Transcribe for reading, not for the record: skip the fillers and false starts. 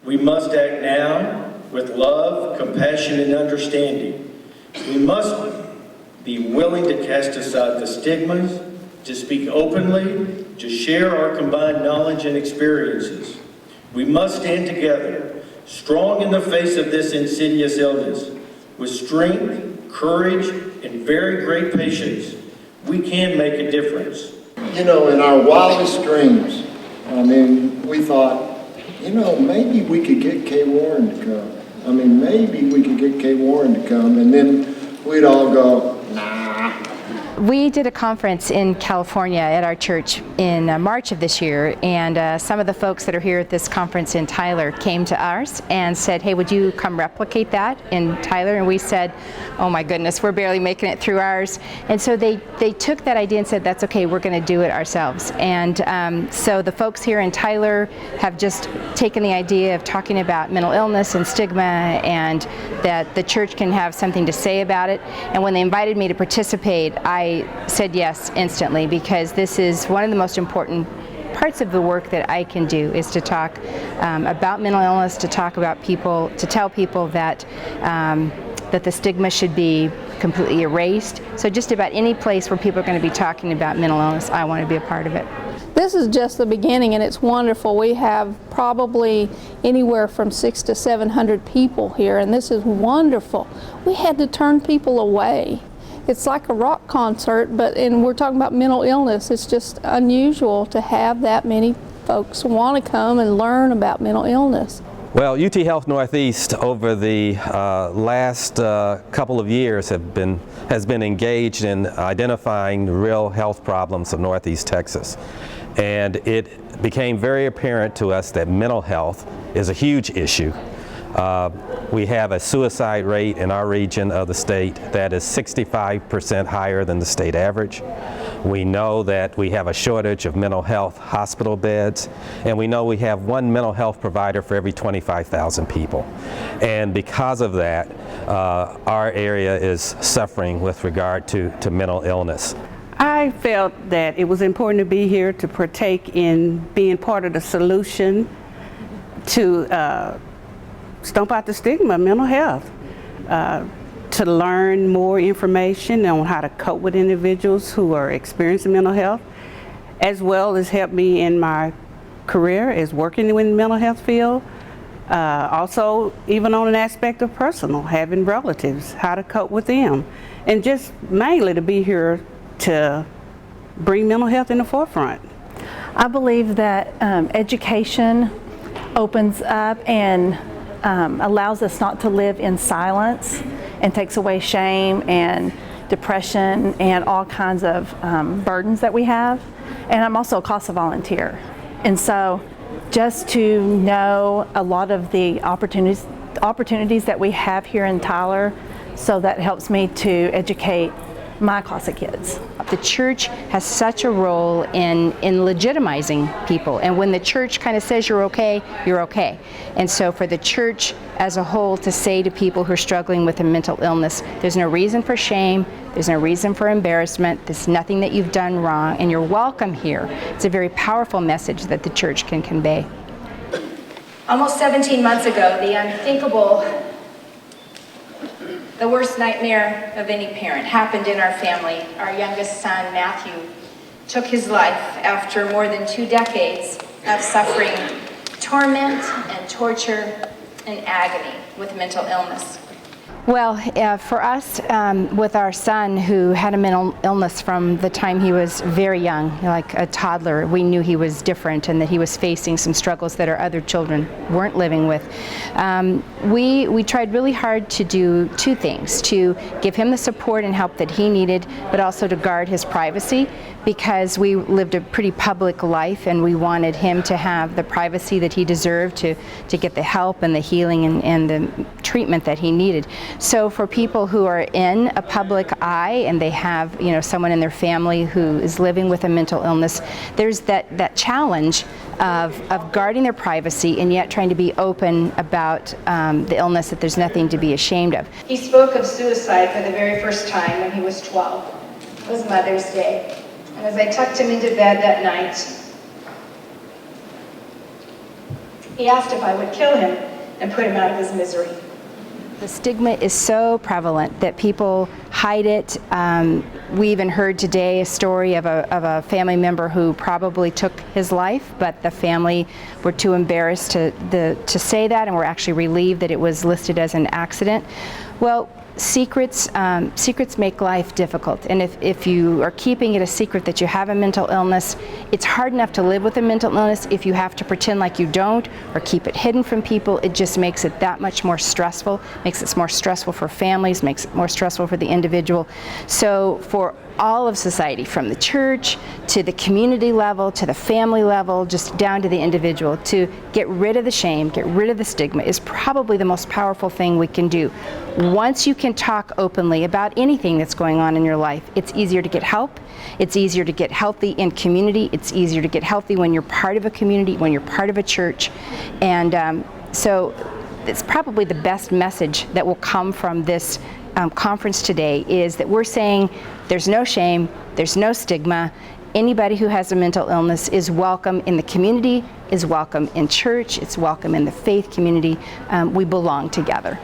We must act now with love, compassion, and understanding. We must be willing to cast aside the stigmas, to speak openly, to share our combined knowledge and experiences. We must stand together, strong in the face of this insidious illness. With strength, courage, and very great patience, we can make a difference. You know, in our wildest dreams, we thought, maybe we could get Kay Warren to come. Maybe we could get Kay Warren to come, and then we'd all go, nah. We did a conference in California at our church in March of this year, and some of the folks that are here at this conference in Tyler came to ours and said, hey, would you come replicate that in Tyler? And we said, oh my goodness, we're barely making it through ours. And so they took that idea and said, that's okay, we're going to do it ourselves. And so the folks here in Tyler have just taken the idea of talking about mental illness and stigma, and that the church can have something to say about it. And when they invited me to participate, I said yes instantly, because this is one of the most important parts of the work that I can do, is to talk about mental illness, to talk about people, to tell people that that the stigma should be completely erased. So just about any place where people are going to be talking about mental illness, I want to be a part of it. This is just the beginning, and it's wonderful. We have probably anywhere from 600 to 700 people here, and this is wonderful. We had to turn people away. It's like a rock concert, and we're talking about mental illness. It's just unusual to have that many folks want to come and learn about mental illness. Well, UT Health Northeast over the last couple of years has been engaged in identifying the real health problems of Northeast Texas. And it became very apparent to us that mental health is a huge issue. We have a suicide rate in our region of the state that is 65% higher than the state average. We know that we have a shortage of mental health hospital beds, and we know we have one mental health provider for every 25,000 people. And because of that, our area is suffering with regard to mental illness. I felt that it was important to be here to partake in being part of the solution to stomp out the stigma of mental health, to learn more information on how to cope with individuals who are experiencing mental health, as well as help me in my career as working in the mental health field. Also, even on an aspect of personal, having relatives, how to cope with them, and just mainly to be here to bring mental health in the forefront. I believe that education opens up and allows us not to live in silence, and takes away shame and depression and all kinds of burdens that we have. And I'm also a CASA volunteer. And so just to know a lot of the opportunities that we have here in Tyler, so that helps me to educate my CASA kids. The church has such a role in legitimizing people, and when the church kind of says you're okay, you're okay. And so for the church as a whole to say to people who are struggling with a mental illness, there's no reason for shame, there's no reason for embarrassment, there's nothing that you've done wrong, and you're welcome here. It's a very powerful message that the church can convey. Almost 17 months ago, the unthinkable, the worst nightmare of any parent happened in our family. Our youngest son, Matthew, took his life after more than 2 decades of suffering torment and torture and agony with mental illness. Well, for us, with our son who had a mental illness from the time he was very young, like a toddler, we knew he was different and that he was facing some struggles that our other children weren't living with. We tried really hard to do 2 things: to give him the support and help that he needed, but also to guard his privacy, because we lived a pretty public life and we wanted him to have the privacy that he deserved to get the help and the healing and the treatment that he needed. So for people who are in a public eye and they have, someone in their family who is living with a mental illness, there's that challenge of guarding their privacy and yet trying to be open about the illness, that there's nothing to be ashamed of. He spoke of suicide for the very first time when he was 12. It was Mother's Day. And as I tucked him into bed that night, He asked if I would kill him and put him out of his misery. The stigma is so prevalent that people hide it. We even heard today a story of a family member who probably took his life, but the family were too embarrassed to say that, and were actually relieved that it was listed as an accident. Well, secrets make life difficult, and if you are keeping it a secret that you have a mental illness, it's hard enough to live with a mental illness. If you have to pretend like you don't or keep it hidden from people, it just makes it that much more stressful, makes it more stressful for families, makes it more stressful for the individual. So for all of society, from the church to the community level to the family level, just down to the individual, to get rid of the shame, get rid of the stigma is probably the most powerful thing we can do. Once you can talk openly about anything that's going on in your life, it's easier to get help. It's easier to get healthy in community. It's easier to get healthy when you're part of a community, when you're part of a church. And so it's probably the best message that will come from this conference today, is that we're saying there's no shame, there's no stigma. Anybody who has a mental illness is welcome in the community, is welcome in church, it's welcome in the faith community. We belong together.